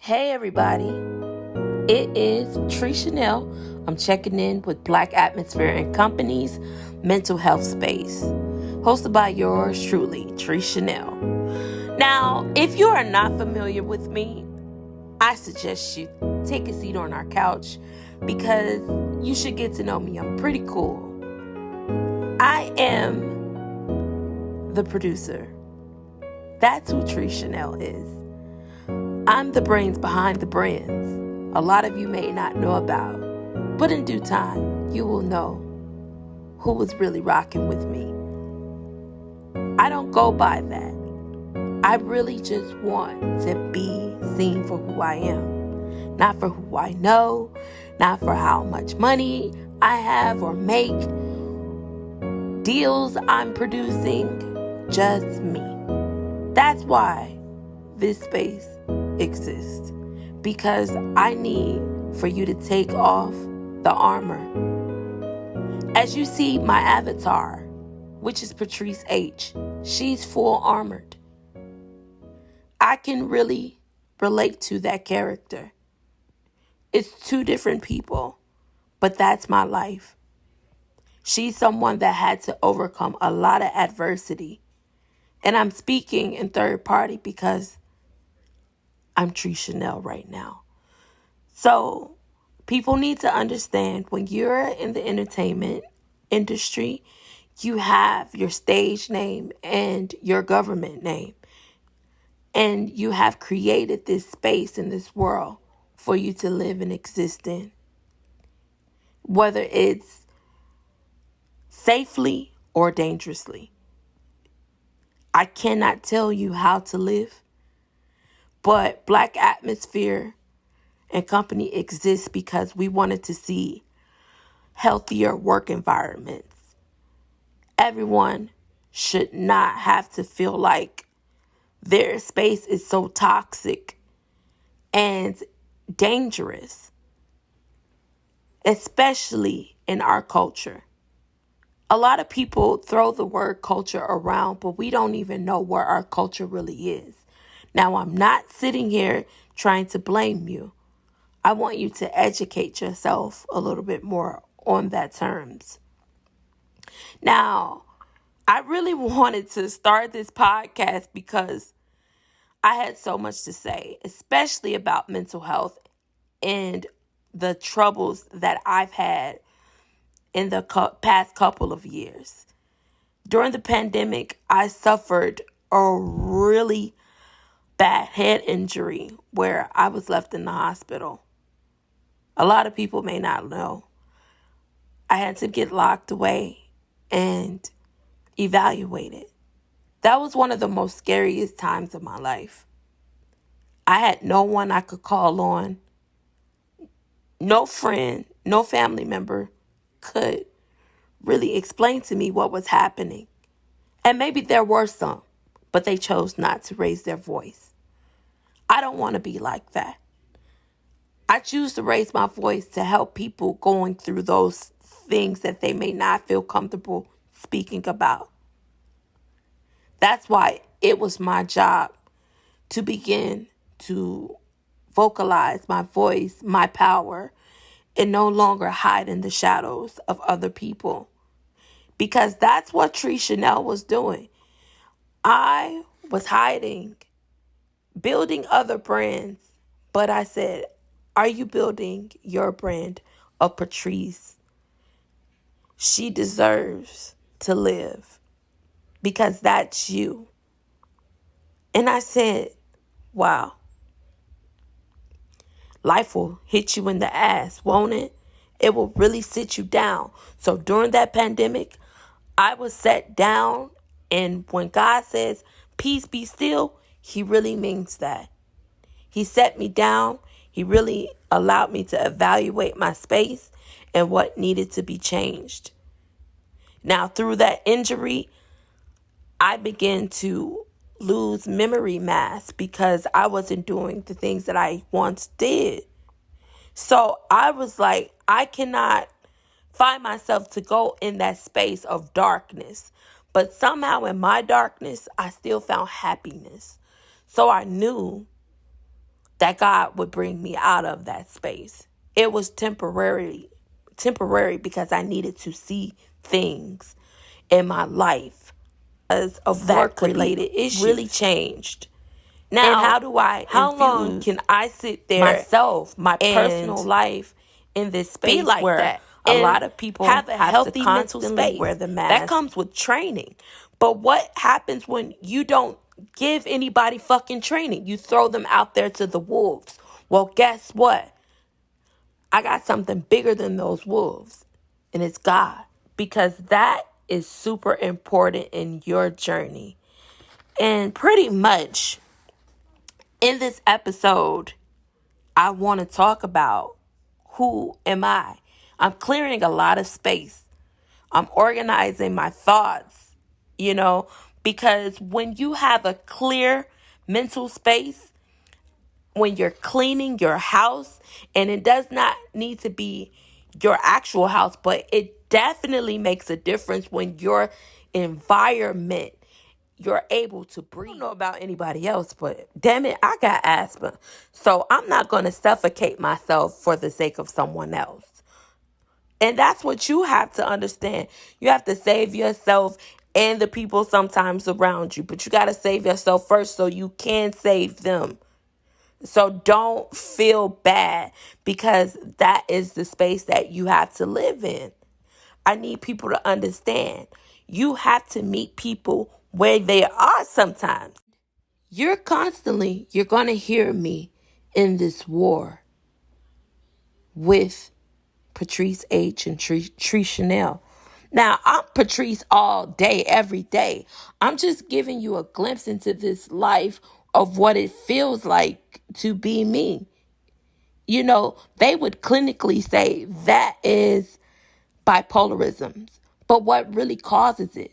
Hey everybody, it is Trice. I'm checking in with Black Atmosphere and Company's mental health space, hosted by yours truly, Trice. Now, if you are not familiar with me, I suggest you take a seat on our couch because you should get to know me. I'm pretty cool. I am the producer. That's who Trice is. I'm the brains behind the brands a lot of you may not know about, but in due time, you will know who was really rocking with me. I don't go by that. I really just want to be seen for who I am, not for who I know, not for how much money I have or make, deals I'm producing, just me. That's why this space exists, because I need for you to take off the armor. As you see my avatar, which is Patrice H, she's full armored. I can really relate to that character. It's two different people, but that's my life. She's someone that had to overcome a lot of adversity. And I'm speaking in third party because I'm Trice right now. So people need to understand, when you're in the entertainment industry, you have your stage name and your government name. And you have created this space in this world for you to live and exist in. Whether it's safely or dangerously. I cannot tell you how to live. But Black Atmosphere and Company exists because we wanted to see healthier work environments. Everyone should not have to feel like their space is so toxic and dangerous, especially in our culture. A lot of people throw the word culture around, but we don't even know where our culture really is. Now, I'm not sitting here trying to blame you. I want you to educate yourself a little bit more on that terms. Now, I really wanted to start this podcast because I had so much to say, especially about mental health and the troubles that I've had in the past couple of years. During the pandemic, I suffered a really bad head injury where I was left in the hospital. A lot of people may not know. I had to get locked away and evaluated. That was one of the most scariest times of my life. I had no one I could call on. No friend, no family member could really explain to me what was happening. And maybe there were some, but they chose not to raise their voice. I don't want to be like that. I choose to raise my voice to help people going through those things that they may not feel comfortable speaking about. That's why it was my job to begin to vocalize my voice, my power, and no longer hide in the shadows of other people. Because that's what Trice was doing. I was hiding, building other brands, but I said, are you building your brand of Patrice? She deserves to live because that's you. And I said, wow, life will hit you in the ass, won't it? It will really sit you down. So during that pandemic, I was set down. And when God says, peace be still, he really means that. He set me down. He really allowed me to evaluate my space and what needed to be changed. Now, through that injury, I began to lose memory mass because I wasn't doing the things that I once did. So I was like, I cannot find myself to go in that space of darkness. But somehow in my darkness, I still found happiness. So I knew that God would bring me out of that space. It was temporary because I needed to see things in my life because of that work-related issues really changed. Now, and how long can I sit there myself, my personal life in this space be like where that? A lot of people have a healthy mental space. Wear the mask. That comes with training. But what happens when you don't give anybody fucking training? You throw them out there to the wolves. Well, guess what? I got something bigger than those wolves, and it's God. Because that is super important in your journey. And pretty much in this episode, I want to talk about who am I? I'm clearing a lot of space. I'm organizing my thoughts, because when you have a clear mental space, when you're cleaning your house, and it does not need to be your actual house, but it definitely makes a difference when your environment, you're able to breathe. I don't know about anybody else, but damn it, I got asthma. So I'm not going to suffocate myself for the sake of someone else. And that's what you have to understand. You have to save yourself and the people sometimes around you. But you got to save yourself first so you can save them. So don't feel bad because that is the space that you have to live in. I need people to understand. You have to meet people where they are sometimes. You're going to hear me in this war with Patrice H. and Trice Chanel. Now, I'm Patrice all day, every day. I'm just giving you a glimpse into this life of what it feels like to be me. They would clinically say that is bipolarism. But what really causes it?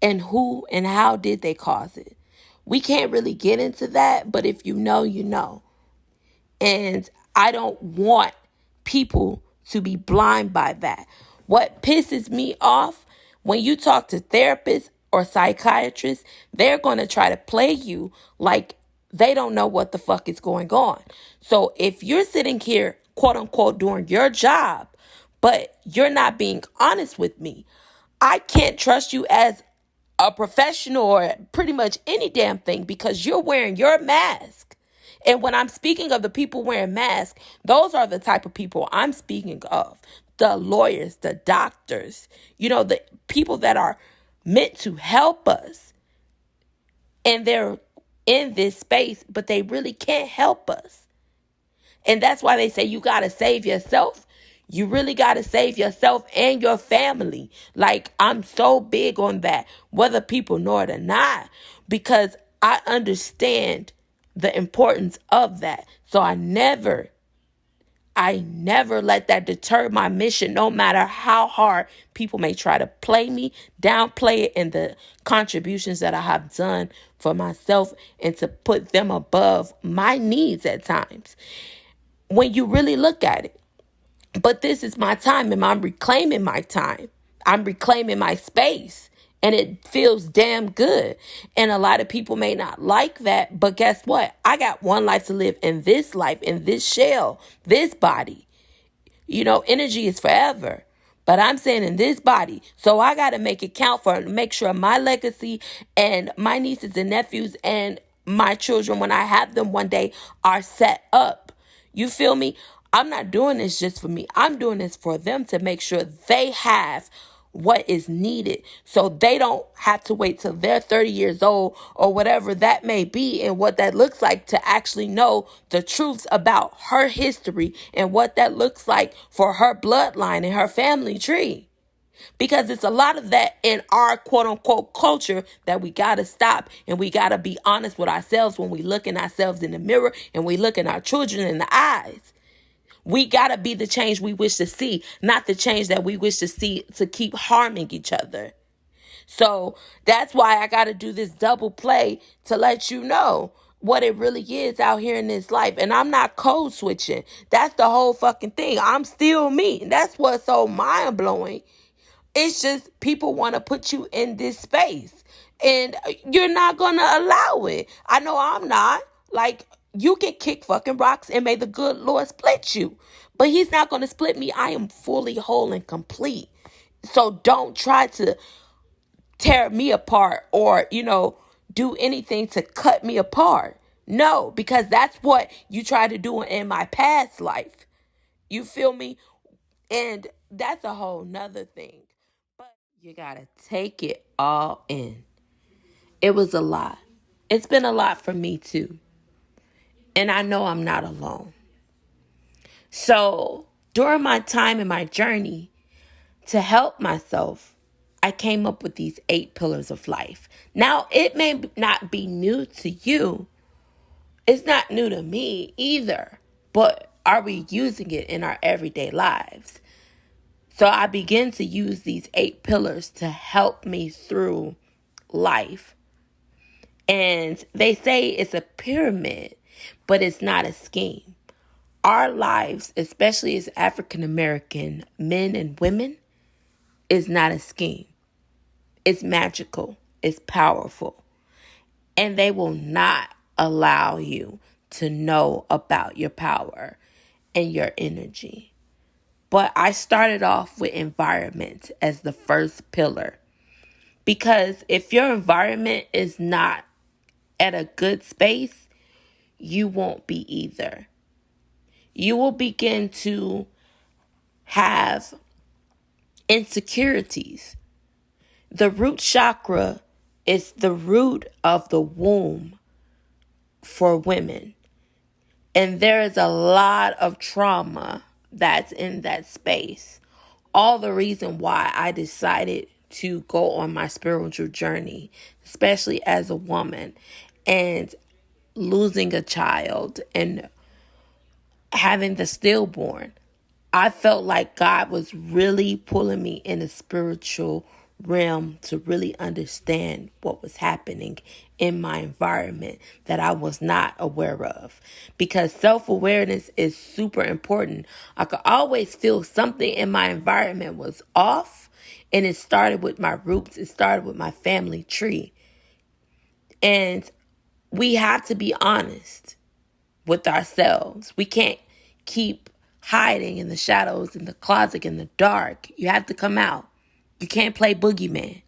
And who and how did they cause it? We can't really get into that, but if you know, you know. And I don't want people to be blind by that. What pisses me off, when you talk to therapists or psychiatrists, they're going to try to play you like they don't know what the fuck is going on. So if you're sitting here, quote unquote, doing your job, but you're not being honest with me, I can't trust you as a professional or pretty much any damn thing because you're wearing your mask. And when I'm speaking of the people wearing masks, those are the type of people I'm speaking of. The lawyers, the doctors, the people that are meant to help us. And they're in this space, but they really can't help us. And that's why they say you got to save yourself. You really got to save yourself and your family. Like, I'm so big on that, whether people know it or not, because I understand the importance of that. So I never let that deter my mission, no matter how hard people may try to play me, downplay it, and the contributions that I have done for myself and to put them above my needs at times. When you really look at it. But this is my time and I'm reclaiming my time. I'm reclaiming my space and it feels damn good. And a lot of people may not like that, but guess what? I got one life to live in this life, in this shell, this body. Energy is forever. But I'm saying in this body. So I got to make it count make sure my legacy and my nieces and nephews and my children, when I have them one day, are set up. You feel me? I'm not doing this just for me. I'm doing this for them to make sure they have what is needed so they don't have to wait till they're 30 years old or whatever that may be and what that looks like to actually know the truths about her history and what that looks like for her bloodline and her family tree. Because it's a lot of that in our quote unquote culture that we got to stop, and we got to be honest with ourselves when we look at ourselves in the mirror and we look at our children in the eyes. We got to be the change we wish to see, not the change that we wish to see to keep harming each other. So that's why I got to do this double play to let you know what it really is out here in this life. And I'm not code switching. That's the whole fucking thing. I'm still me. And that's what's so mind blowing. It's just people want to put you in this space and you're not going to allow it. I know I'm not. Like, You can kick fucking rocks and may the good Lord split you. But he's not going to split me. I am fully whole and complete. So don't try to tear me apart or, do anything to cut me apart. No, because that's what you tried to do in my past life. You feel me? And that's a whole nother thing. But you got to take it all in. It was a lot. It's been a lot for me too. And I know I'm not alone. So during my time in my journey to help myself, I came up with these 8 pillars of life. Now, it may not be new to you. It's not new to me either. But are we using it in our everyday lives? So I began to use these 8 pillars to help me through life. And they say it's a pyramid, but it's not a scheme. Our lives, especially as African American men and women, is not a scheme. It's magical. It's powerful. And they will not allow you to know about your power and your energy. But I started off with environment as the first pillar. Because if your environment is not at a good space, you won't be either. You will begin to have insecurities. The root chakra is the root of the womb for women. And there is a lot of trauma that's in that space. All the reason why I decided to go on my spiritual journey, especially as a woman, and losing a child and having the stillborn. I felt like God was really pulling me in a spiritual realm to really understand what was happening in my environment that I was not aware of. Because self-awareness is super important. I could always feel something in my environment was off, and it started with my roots. It started with my family tree. And we have to be honest with ourselves. We can't keep hiding in the shadows, in the closet, in the dark. You have to come out. You can't play boogeyman.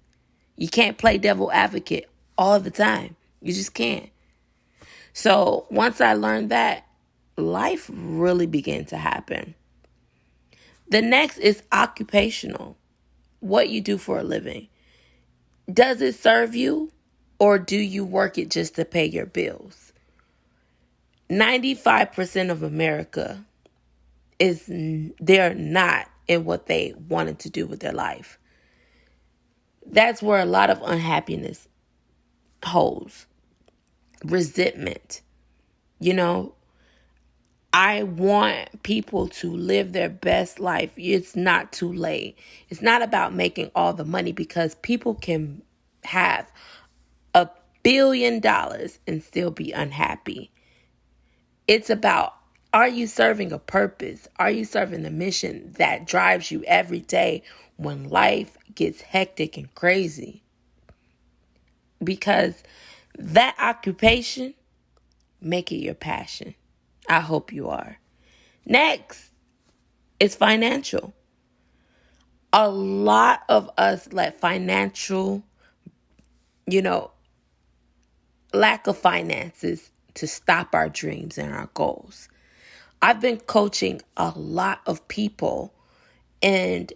You can't play devil advocate all the time. You just can't. So once I learned that, life really began to happen. The next is occupational. What you do for a living. Does it serve you, or do you work it just to pay your bills? 95% of America they're not in what they wanted to do with their life. That's where a lot of unhappiness holds. Resentment. I want people to live their best life. It's not too late. It's not about making all the money, because people can have $1 billion and still be unhappy. It's about, are you serving a purpose? Are you serving a mission that drives you every day when life gets hectic and crazy? Because that occupation, make it your passion. I hope you are. Next is financial. A lot of us let financial, lack of finances to stop our dreams and our goals. I've been coaching a lot of people, and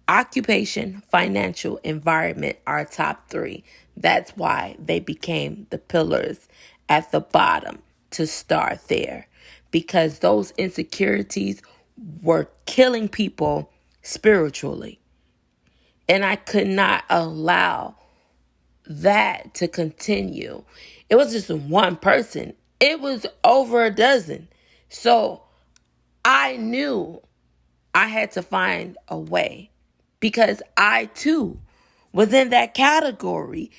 occupation, financial, environment are top 3. That's why they became the pillars at the bottom, to start there. Because those insecurities were killing people spiritually. And I could not allow that to continue. It was just one person. It was over a dozen. So I knew I had to find a way, because I too was in that category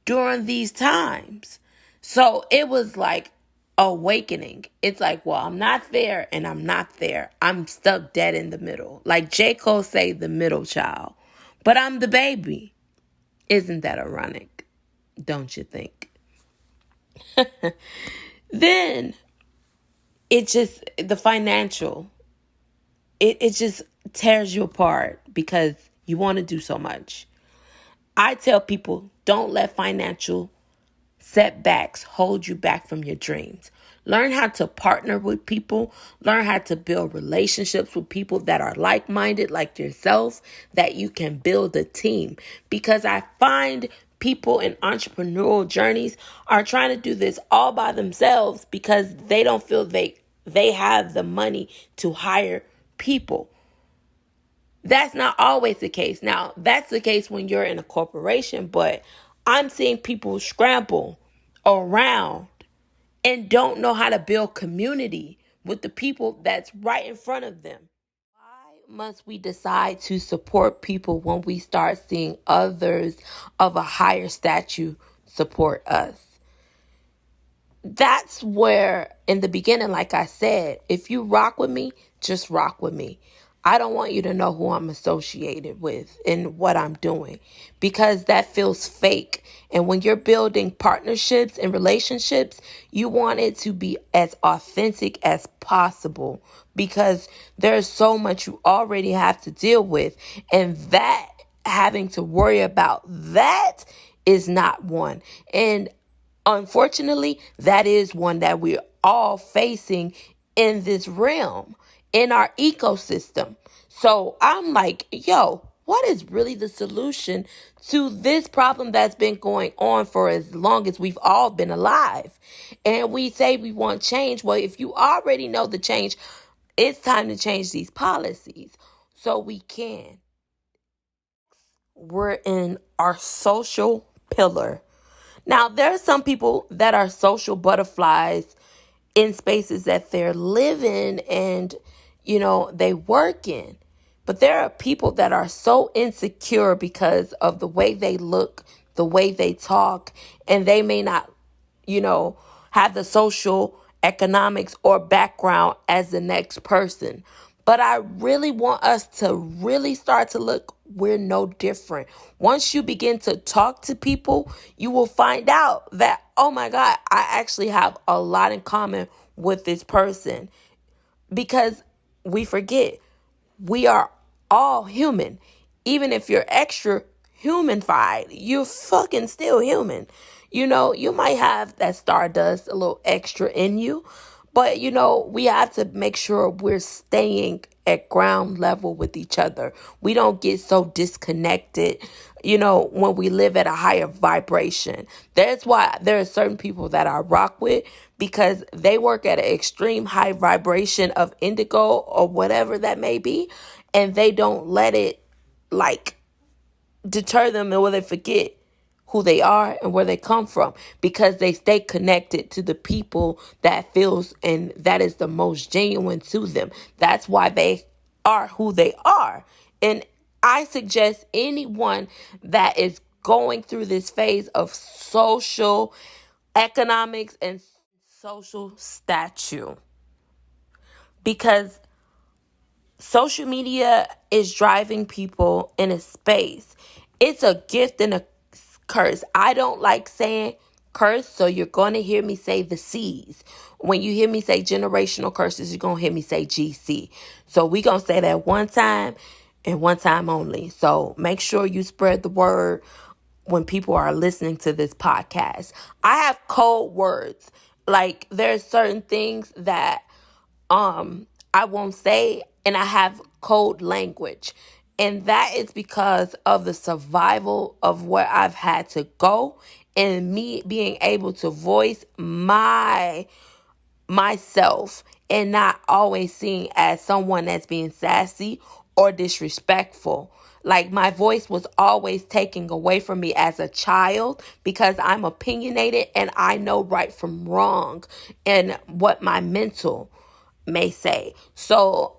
during these times. So it was like awakening. It's like, well, I'm not there and I'm not there. I'm stuck dead in the middle. Like J. Cole say, the middle child. But I'm the baby. Isn't that ironic? Don't you think? Then the financial, it just tears you apart because you want to do so much. I tell people, don't let financial setbacks hold you back from your dreams. Learn how to partner with people. Learn how to build relationships with people that are like-minded, like yourself, that you can build a team. Because I find people in entrepreneurial journeys are trying to do this all by themselves because they don't feel they have the money to hire people. That's not always the case. Now, that's the case when you're in a corporation, but I'm seeing people scramble around and don't know how to build community with the people that's right in front of them. Why must we decide to support people when we start seeing others of a higher stature support us? That's where, in the beginning, like I said, if you rock with me, just rock with me. I don't want you to know who I'm associated with and what I'm doing because that feels fake. And when you're building partnerships and relationships, you want it to be as authentic as possible because there's so much you already have to deal with. And that having to worry about that is not one. And unfortunately, that is one that we're all facing in this realm, in our ecosystem. So I'm like, yo, what is really the solution to this problem that's been going on for as long as we've all been alive? And we say we want change. Well, if you already know the change, it's time to change these policies so we can. We're in our social pillar. Now, there are some people that are social butterflies in spaces that they're living and, they work in. But there are people that are so insecure because of the way they look, the way they talk, and they may not, have the social economics or background as the next person. But I really want us to really start to look, we're no different. Once you begin to talk to people, you will find out that, oh my God, I actually have a lot in common with this person. Because we forget, we are all human. Even if you're extra humanified, you're fucking still human. You might have that stardust a little extra in you, but we have to make sure we're staying at ground level with each other. We don't get so disconnected, when we live at a higher vibration. That's why there are certain people that I rock with because they work at an extreme high vibration of indigo or whatever that may be. And they don't let it deter them and where they forget who they are and where they come from because they stay connected to the people that feels and that is the most genuine to them. That's why they are who they are. And I suggest anyone that is going through this phase of social economics and social stature, because social media is driving people in a space. It's a gift and a curse. I don't like saying curse, so you're going to hear me say the C's. When you hear me say generational curses, you're going to hear me say GC. So we're going to say that one time and one time only. So make sure you spread the word when people are listening to this podcast. I have code words. Like there's certain things that I won't say, and I have code language. And that is because of the survival of where I've had to go and me being able to voice myself and not always seen as someone that's being sassy or disrespectful. Like my voice was always taken away from me as a child because I'm opinionated and I know right from wrong and what my mental may say. So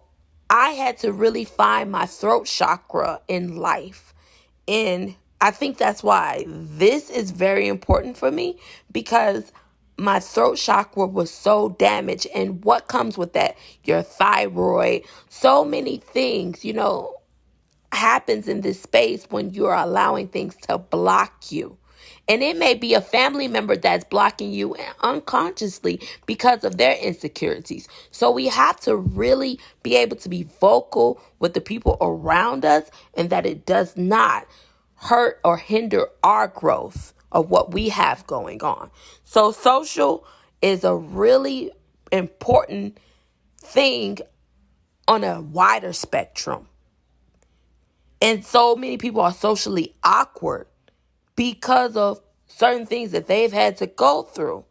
I had to really find my throat chakra in life. And I think that's why this is very important for me because my throat chakra was so damaged. And what comes with that? Your thyroid, so many things, happens in this space when you're allowing things to block you. And it may be a family member that's blocking you unconsciously because of their insecurities. So we have to really be able to be vocal with the people around us, and that it does not hurt or hinder our growth of what we have going on. So social is a really important thing on a wider spectrum. And so many people are socially awkward because of certain things that they've had to go through.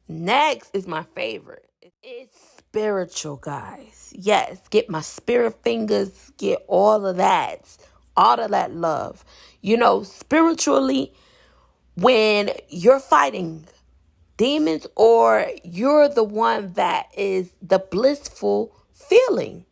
Next is my favorite. It's spiritual, guys. Yes, get my spirit fingers, get all of that love. Spiritually, when you're fighting demons or you're the one that is the blissful feeling.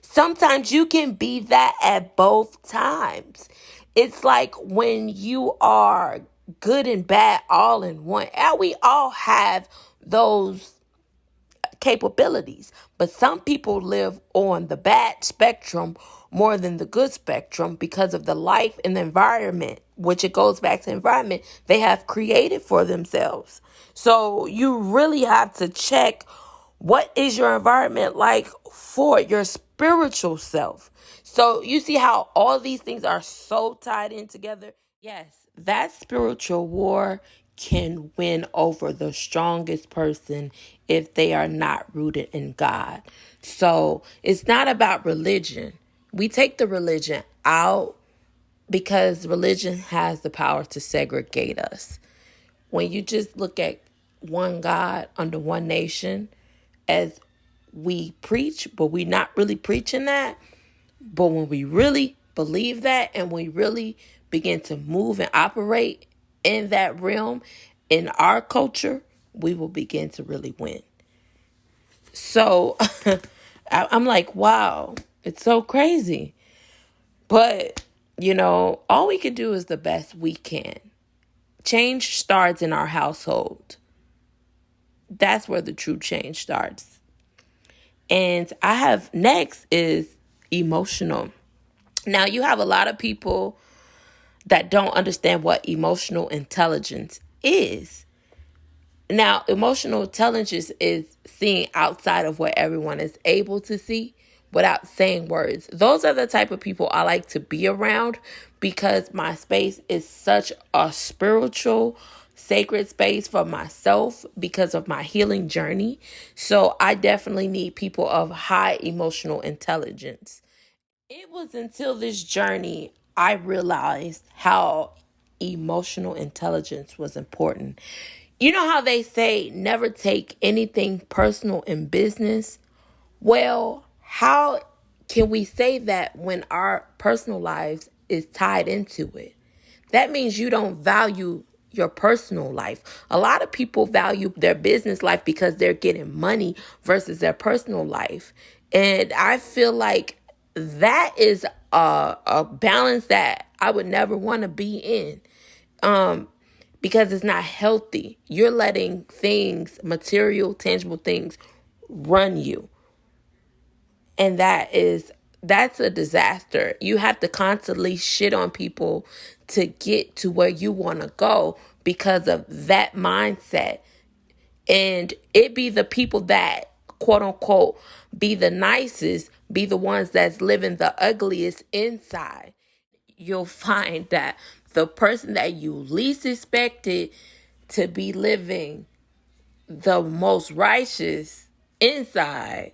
Sometimes you can be that at both times. It's like when you are good and bad all in one. And we all have those capabilities. But some people live on the bad spectrum more than the good spectrum because of the life and the environment, which it goes back to environment they have created for themselves. So you really have to check, what is your environment like for your spiritual self? So you see how all these things are so tied in together? Yes, that spiritual war can win over the strongest person if they are not rooted in God. So it's not about religion. We take the religion out because religion has the power to segregate us. When you just look at one God under one nation, as we preach, but we're not really preaching that. But when we really believe that and we really begin to move and operate in that realm in our culture, we will begin to really win. So I'm like, wow, it's so crazy. But, all we can do is the best we can. Change starts in our household. That's where the true change starts. And I have next is emotional. Now, you have a lot of people that don't understand what emotional intelligence is. Now, emotional intelligence is seeing outside of what everyone is able to see without saying words. Those are the type of people I like to be around because my space is such a spiritual, sacred space for myself because of my healing journey. So I definitely need people of high emotional intelligence. It was until this journey I realized how emotional intelligence was important. You know how they say never take anything personal in business? Well, how can we say that when our personal lives is tied into it? That means you don't value your personal life. A lot of people value their business life because they're getting money versus their personal life. And I feel like that is a balance that I would never want to be in. Because it's not healthy. You're letting things, material, tangible things, run you. And that's a disaster. You have to constantly shit on people to get to where you want to go because of that mindset. And it be the people that, quote unquote, be the nicest, be the ones that's living the ugliest inside. You'll find that the person that you least expected to be living the most righteous inside.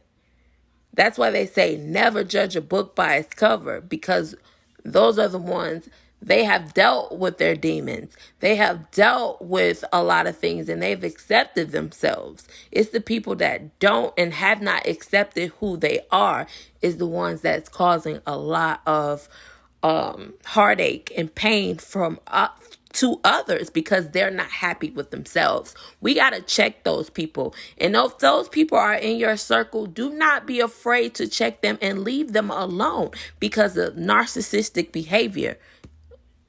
That's why they say never judge a book by its cover, because those are the ones, they have dealt with their demons. They have dealt with a lot of things and they've accepted themselves. It's the people that don't and have not accepted who they are is the ones that's causing a lot of heartache and pain from to others because they're not happy with themselves. We got to check those people. And if those people are in your circle, do not be afraid to check them and leave them alone because of narcissistic behavior.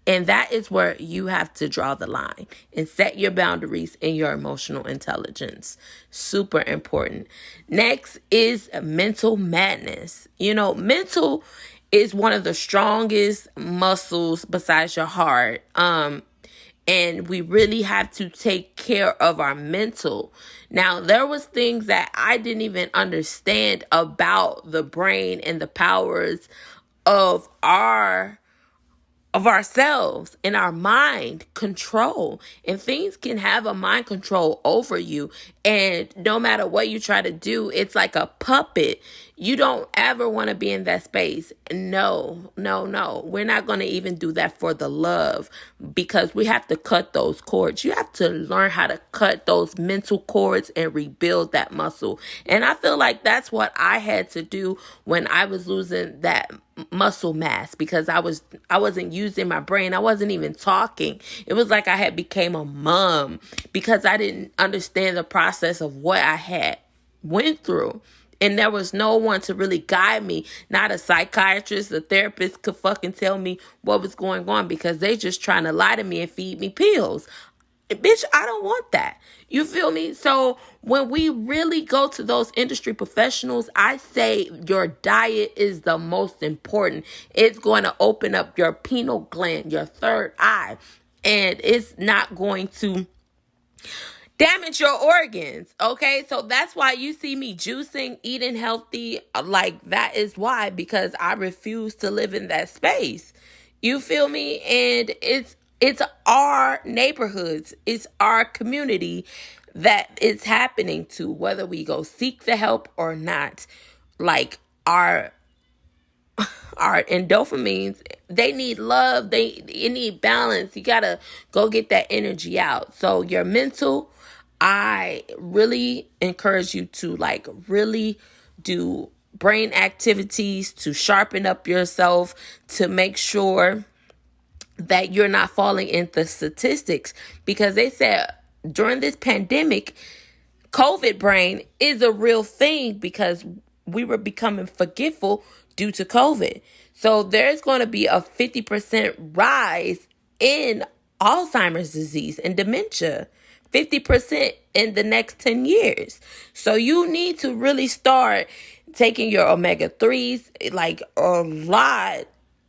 And that is where you have to draw the line and set your boundaries in your emotional intelligence. Super important. Next is mental madness. Mental is one of the strongest muscles besides your heart. And we really have to take care of our mental. Now, there was things that I didn't even understand about the brain and the powers of ourselves and our mind control, and things can have a mind control over you, and no matter what you try to do, it's like a puppet. You don't ever want to be in that space. No, we're not going to even do that for the love, because we have to cut those cords. You have to learn how to cut those mental cords and rebuild that muscle. And I feel like that's what I had to do when I was losing that muscle mass, because I wasn't using my brain. I wasn't even talking. It was like I had became a mum, because I didn't understand the process of what I had went through. And there was no one to really guide me. Not a psychiatrist, a therapist could fucking tell me what was going on, because they just trying to lie to me and feed me pills. Bitch, I don't want that. You feel me? So when we really go to those industry professionals, I say your diet is the most important. It's going to open up your pineal gland, your third eye, and it's not going to damage your organs. Okay, so that's why you see me juicing, eating healthy. Like, that is why, because I refuse to live in that space. You feel me? And it's our neighborhoods, it's our community that it's happening to, whether we go seek the help or not. Like, our endorphins, they need love, they need balance. You gotta go get that energy out. So your mental, I really encourage you to like really do brain activities to sharpen up yourself, to make sure that you're not falling into statistics, because they said during this pandemic, COVID brain is a real thing, because we were becoming forgetful due to COVID. So there's going to be a 50% rise in Alzheimer's disease and dementia. 50% in the next 10 years. So you need to really start taking your omega-3s like a lot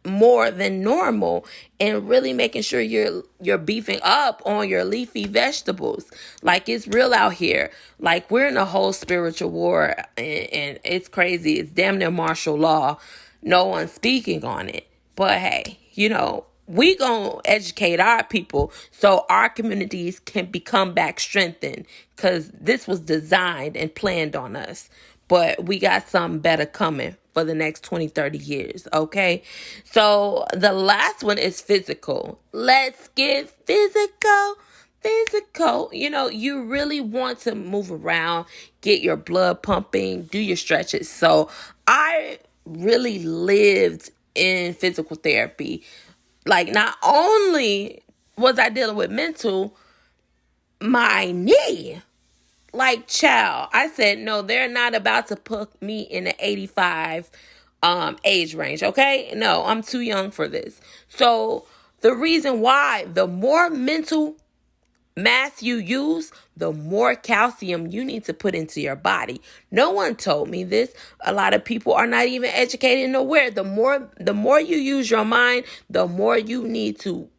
more than normal, and really making sure you're beefing up on your leafy vegetables. Like, it's real out here. Like, we're in a whole spiritual war, and it's crazy. It's damn near martial law. No one's speaking on it. But hey, we gonna educate our people so our communities can become back strengthened, because this was designed and planned on us. But we got something better coming for the next 20, 30 years, okay? So the last one is physical. Let's get physical. You really want to move around, get your blood pumping, do your stretches. So I really lived in physical therapy. Like, not only was I dealing with mental, my knee. Like, child, I said, no, they're not about to put me in the 85 age range, okay? No, I'm too young for this. So the reason why, the more mental mass you use, the more calcium you need to put into your body. No one told me this. A lot of people are not even educated and aware. The more you use your mind, the more you need to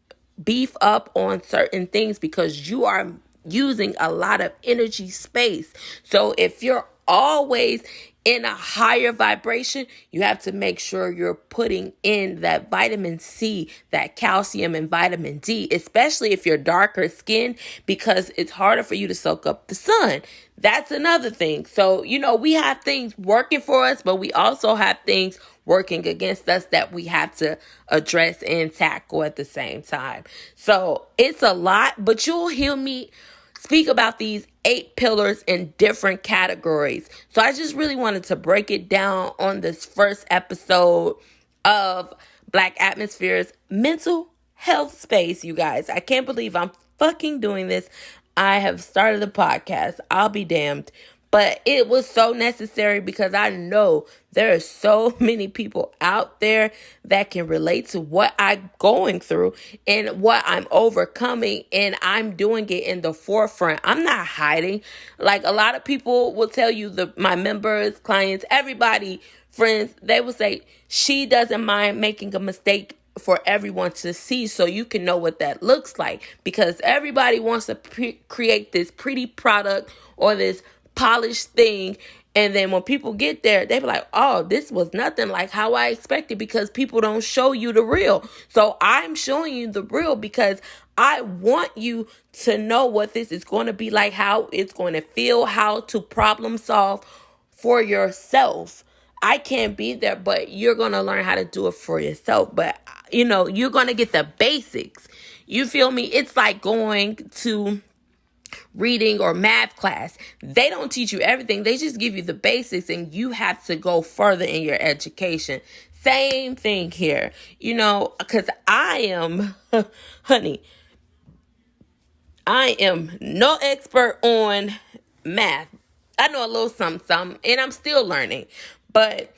beef up on certain things, because you are using a lot of energy space. So if you're always in a higher vibration, you have to make sure you're putting in that vitamin C, that calcium, and vitamin D, especially if you're darker skinned, because it's harder for you to soak up the sun. That's another thing. So, we have things working for us, but we also have things working against us that we have to address and tackle at the same time. So it's a lot, but you'll hear me speak about these 8 pillars in different categories. So I just really wanted to break it down on this first episode of Black Atmosphere's mental health space, you guys. I can't believe I'm fucking doing this. I have started a podcast. I'll be damned. But it was so necessary, because I know there are so many people out there that can relate to what I'm going through and what I'm overcoming, and I'm doing it in the forefront. I'm not hiding. Like, a lot of people will tell you, my members, clients, everybody, friends, they will say, she doesn't mind making a mistake for everyone to see so you can know what that looks like, because everybody wants to create this pretty product or this polished thing, and then when people get there, they be like, oh, this was nothing like how I expected, because people don't show you the real. So I'm showing you the real because I want you to know what this is going to be like, how it's going to feel, how to problem solve for yourself. I can't be there, but you're going to learn how to do it for yourself. But, you're going to get the basics. You feel me? It's like going to reading or math class. They don't teach you everything. They just give you the basics, and you have to go further in your education. Same thing here, because I am, honey, I am no expert on math. I know a little something, and I'm still learning, but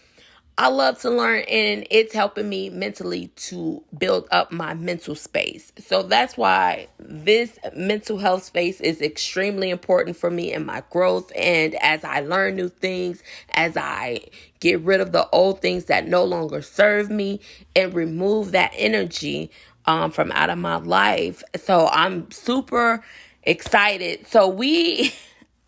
I love to learn, and it's helping me mentally to build up my mental space. So that's why this mental health space is extremely important for me in my growth. And as I learn new things, as I get rid of the old things that no longer serve me and remove that energy from out of my life. So I'm super excited. So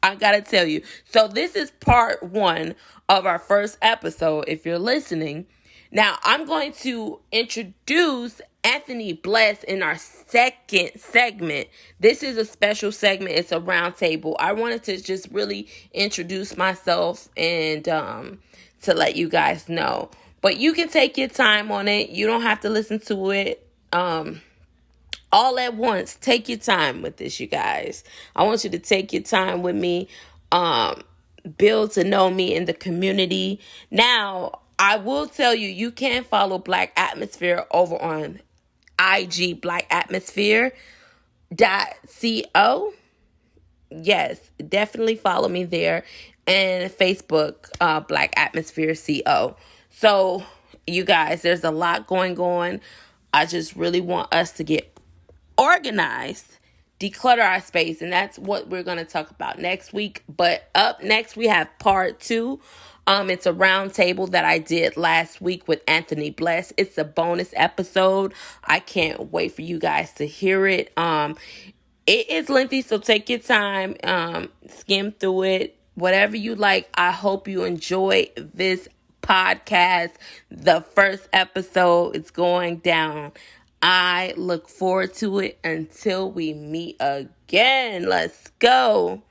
I gotta tell you. So this is part 1 of our first episode, if you're listening. Now, I'm going to introduce Anthony Bless in our second segment. This is a special segment. It's a roundtable. I wanted to just really introduce myself and to let you guys know. But you can take your time on it. You don't have to listen to it all at once. Take your time with this, you guys. I want you to take your time with me. Build to know me in the community. Now, I will tell you, you can follow Black Atmosphere over on IG, blackatmosphere.co. Yes, definitely follow me there. And Facebook, Black Atmosphere CO. So, you guys, there's a lot going on. I just really want us to get organized, declutter our space, and that's what we're going to talk about next week. But up next, we have part 2. It's a round table that I did last week with Anthony Bless. It's a bonus episode. I can't wait for you guys to hear it. It is lengthy, so take your time, skim through it, whatever you like. I hope you enjoy this podcast. The first episode is going down. I look forward to it until we meet again. Let's go.